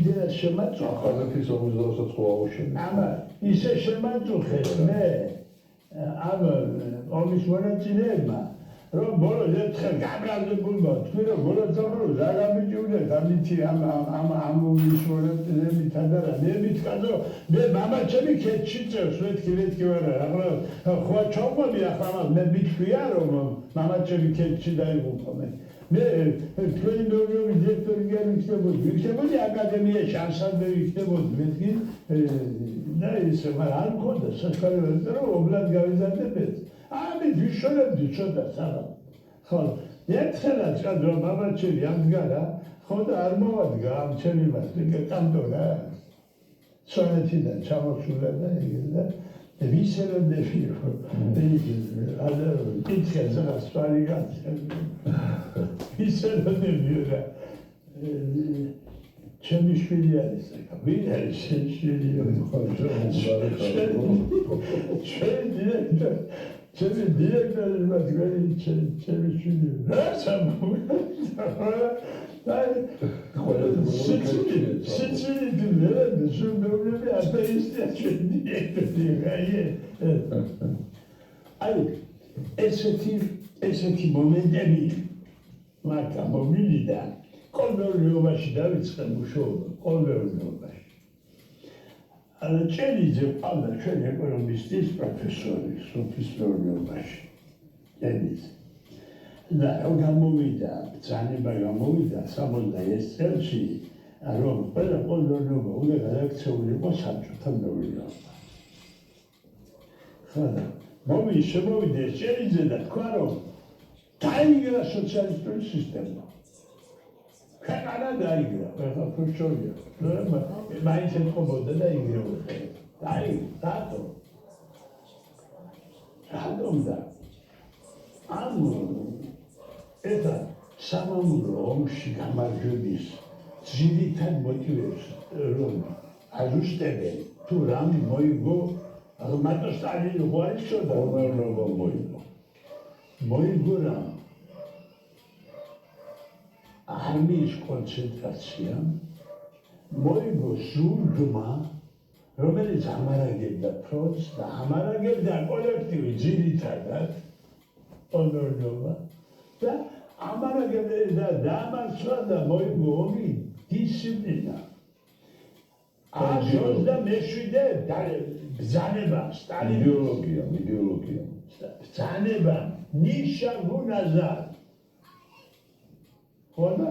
იდეა შემაწუხა. ახალეთის ომისდასაც ხო აუშენე. ამა ისე შემაწუხე მე ამ ომის მონაწილეებმა რომ ბოლოს ერთხელ გაბრაზებულმა თქვი რომ ბოლოს რა გამიჭირდეთ ამითი ამ ომის მონაწილეებით ადარა მე მითქადო მე მამაჩემი ქეთში წევს მეთქი ვარა ახლა ხო ჩავყავი ახლა მე მითქვია რომ მამაჩემი ქეთში დაიღუპა მე თქვენი მეურნეობის დირექტორი ვიქნებოდი აკადემიაში ანსამბლი ვიქნებოდი მეთქი და ისე მაგრამ არ მქონდა სასწავლებელი რომ ობლად გავიზარდეთ ამი ვიშორებდი ცოტა საღა ხო ერთხელაც კადრო მამაჩემი ამდგარა ხო და არ მოვადგა ამ ჩემი კანტორა სვანეთიდან ჩამოსულა და იგივე და ვისეროდები არა კითხეს რა სპარიგაც ვისეროდები რა ჩემი შვილი არის აკა ვინ არის ჩემი შვილი ჩემი დირექტორი მაგარი ჩემი შვილი რა სამოვა სიცილი დილერა შუმბეულები ატეისტია ჩვენი დირექტორი აი ესეთი მომენტები მაგა მომილიდა კოლმეურნეობაში დავიწყე მუშაობა კოლმეურნეობაში αλλά ჭელიძე ყავდა ჩვენი ეკონომისტის პროფესორი სოფის მეურნეობაში ჭელიძე და გამოვიდა ბრძანება გამოვიდა 60 წელში რომ ყველა კოლმეურნეობა უნდა გადაქცეული იყო საბჭოთა მეურნეობა ხოდა შემოვიდა ჭელიძე და თქვა რომ დაიგრა სოციალისტური სისტემა ქვეყანა დაიგრა ახლა ქრუშჩოვია მაინც ეთყობოდა და იგროვდა რატომ და ამ ეს სამამულო ომში გამარჯვების ძირითად მოტივებს რომ აჯუსტებენ თუ რამე მოიგო მარტო სტალინი ხო არის შოდა მოიგო რა არმიის კონცენტრაცია მოიგო სულგმა რომელიც ამარაგებდა ფრონტს და ამარაგებდა კოლექტივი ძირითადად ონორნობა და ამარაგებდა და დამარცხა და მოიგო ომი დისციპლინა და მეშვიდე ბრძანება სტალინი იდეოლოგია ბრძანება ნიშა გუნაზა ხოდა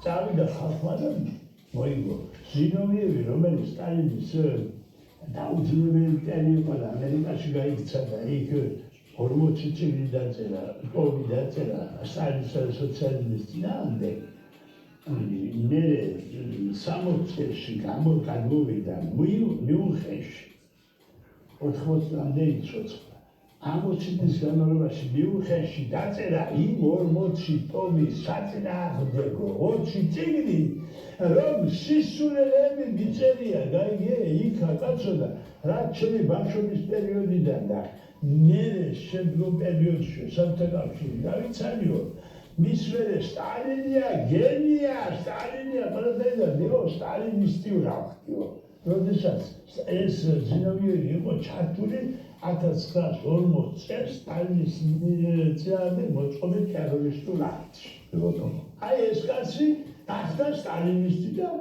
წავიდა ხალხმა და მოიგო ზინოვიევი რომელიც სტალინის დაუძინებელი მტერი იყო და ამერიკაში გაიქცა და იქ 40 წელი დაწერა ომი დაწერა სტალინის სოციალიზმის წინააღმდეგ მე 60 წელში გამოვიდა მიუნხენში 80-მდე იცოცხლა 60 წლის განმავლობაში მიუნხენში დაწერა იმ 40 ტომის საწინააღმდეგო 20 წიგნი რომ სისულელები მიწერია გაიგე იქა კაცო და რაც ჩემი ბავშვობის პერიოდიდან და მე შემდგომ პერიოდში საბჭოთა კავშირი დავიცალიო მის მერე სტალინია გენია სტალინია პრეზიდენტი სტალინისტი ვახტიო როდესაც ეს ზინოვიევი იყო ჩართული 1940 წელს სტალინის წინააღმდეგ მოწყობილ ტერორისტულ აქტში. აი ეს კაცი ახლა სტალინისტი და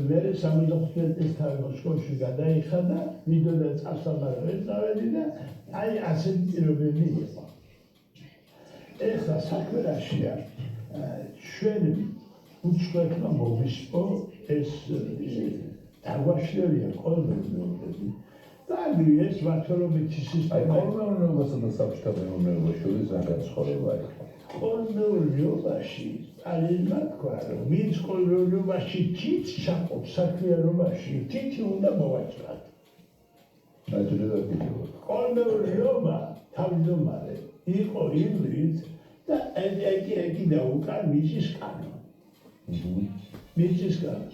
მე 65 წელს მოსკოვში გადაიხადა, მიდოდა წასვლამარა ეწავედი და აი ასეთი პირობები იყო. ეხლა საქმე რაშია ჩვენ უცხოეთმა მოვისპო ეს დაგვაშლილია კოლმეურნეობები და ეს ვათორობითი სისტემა კოლმეურნეობასა და საბჭოთა მეურნეობას შორის რა განსხვავება იყო? კოლმეურნეობაში სტალინმა თქვა რომ ვინც კოლმეურნეობაში თით ჩაყოფს საქმიანობაში თითი უნდა მოვაჭრათ. კოლმეურნეობა თავმჯდომარე იყო იმით და ეგ და უკან მიწის კანო. მიწის კანო.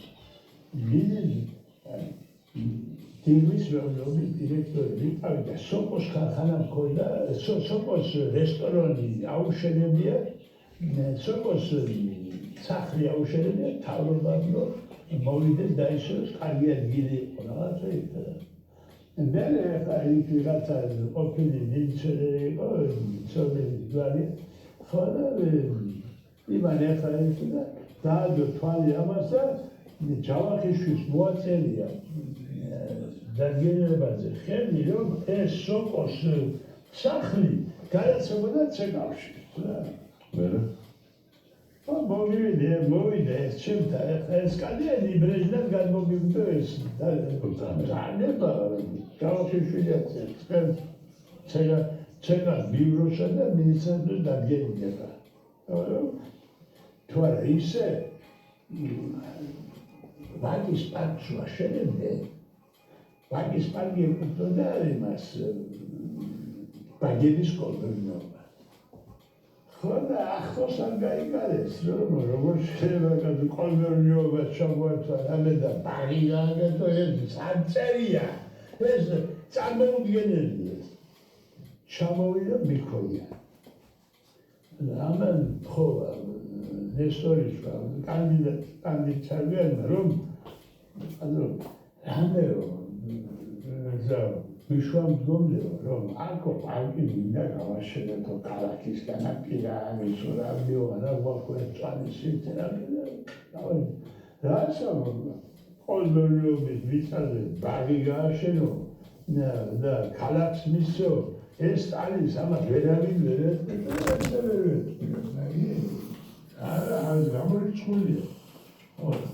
Tigris მეურნეობის დირექტორი ვიყავდა სოკოს ქარხანა მქონდა სოკოს რესტორანი აუშენებია სოკოს სახლი აუშენებია თავრობამ რომ მოვიდეს დაიშალოს კარგი ადგილი იყო რაღაცა იქ მე ახლა იქ ვიღაცა ყოფილი ნიჩერე იყო ცოდნი გვარი ხო და იმან ახლა ის და დაადო თვალი ამას და ჯავახიშვილს მოაწერია დადგენილებაზე ხელი რომ ეს სოკოს სახლი გადაცემოდა ცეკავში მერე მოვიდა ეს ჩემთან ახლა ეს კადიანი ბრეჟნად გადმოგივიდა ეს დანება ჯავახიშვილიაც ცეკა ბიუროსა და მინისტრს დადგენილება თუ არა ისე ვაგის პარკს ვაშენებდნენ ვაგის პარკი ეკუთვნოდა იმას ბაგების კოლმეურნეობა ხო და ახლოს არ გაიგარეს რომ როგორ შეიძლება კოლმეურნეობა ჩაგვართვა რამე და ბაგი გააკეთო ეს სამწერია ეს წარმოუდგენელია ჩამოვიდა მიქონია ამან ხო ნესტორიშვა კანდიდატი ჩავიარდა რომ ანუ რამეო მიშვამდგომლეო რომ აქ პარკი მინდა გავაშენებო ქალაქის განაპირა ამის რადიო არა გვაქვს წვანის სიტერაპია რაცა კოლმეურნეობის ვიცაზე ბაგი გააშენო და ქალაქს მისცეო ეს არის ამას ვერავინ ვერ ეთქვი არა გამორიცხულია